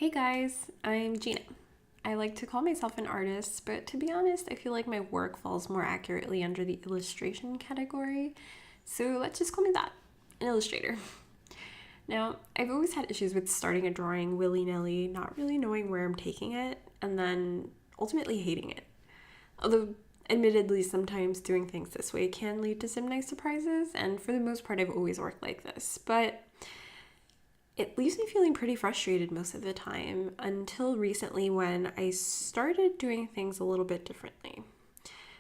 Hey guys, I'm Gina. I like to call myself an artist, but to be honest, I feel like my work falls more accurately under the illustration category. So let's just call me that, an illustrator. Now, I've always had issues with starting a drawing willy-nilly, not really knowing where I'm taking it, and then ultimately hating it. Although, admittedly, sometimes doing things this way can lead to some nice surprises, and for the most part, I've always worked like this. But it leaves me feeling pretty frustrated most of the time until recently when I started doing things a little bit differently.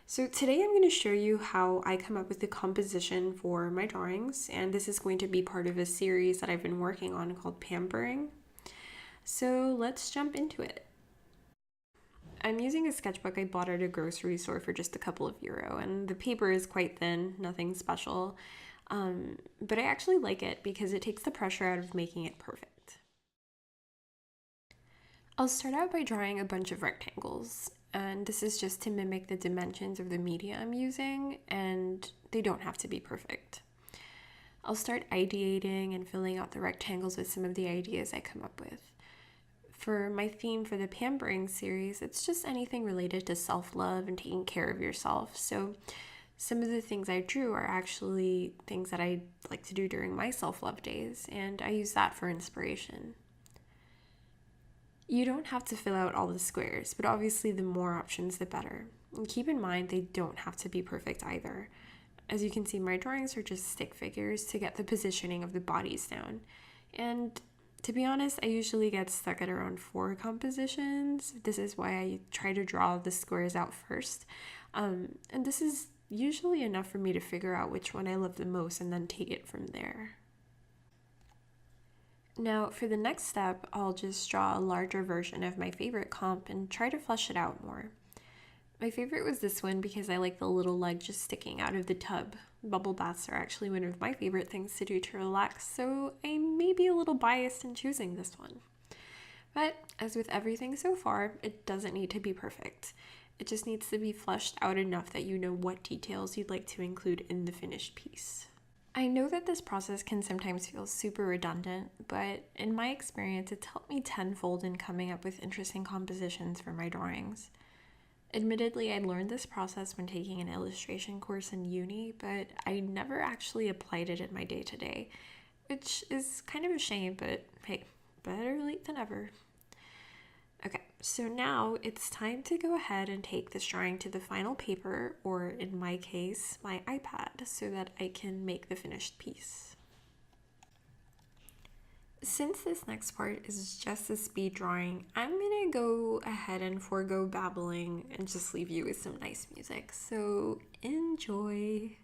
So today I'm going to show you how I come up with the composition for my drawings, and this is going to be part of a series that I've been working on called Pampering. So let's jump into it. I'm using a sketchbook I bought at a grocery store for just a couple of euro, and the paper is quite thin, nothing special. But I actually like it because it takes the pressure out of making it perfect. I'll start out by drawing a bunch of rectangles, and this is just to mimic the dimensions of the media I'm using, and they don't have to be perfect. I'll start ideating and filling out the rectangles with some of the ideas I come up with. For my theme for the Pampering series, it's just anything related to self-love and taking care of yourself. So some of the things I drew are actually things that I like to do during my self-love days, and I use that for inspiration. You don't have to fill out all the squares, but obviously the more options the better. And keep in mind they don't have to be perfect either. As you can see, my drawings are just stick figures to get the positioning of the bodies down. And to be honest, I usually get stuck at around 4 compositions. This is why I try to draw the squares out first. And this is usually enough for me to figure out which one I love the most and then take it from there. Now, for the next step, I'll just draw a larger version of my favorite comp and try to flesh it out more. My favorite was this one because I like the little leg just sticking out of the tub. Bubble baths are actually one of my favorite things to do to relax, so I may be a little biased in choosing this one. But as with everything so far, it doesn't need to be perfect. It just needs to be fleshed out enough that you know what details you'd like to include in the finished piece. I know that this process can sometimes feel super redundant, but in my experience, it's helped me tenfold in coming up with interesting compositions for my drawings. Admittedly, I learned this process when taking an illustration course in uni, but I never actually applied it in my day-to-day, which is kind of a shame, but hey, better late than never. Okay, so now it's time to go ahead and take this drawing to the final paper, or in my case, my iPad, so that I can make the finished piece. Since this next part is just a speed drawing, I'm gonna go ahead and forego babbling and just leave you with some nice music, so enjoy!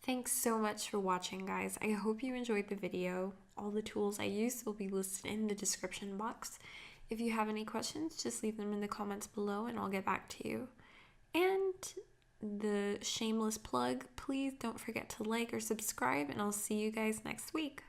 Thanks so much for watching, guys. I hope you enjoyed the video. All the tools I used will be listed in the description box. If you have any questions, just leave them in the comments below and I'll get back to you. And the shameless plug, please don't forget to like or subscribe, and I'll see you guys next week.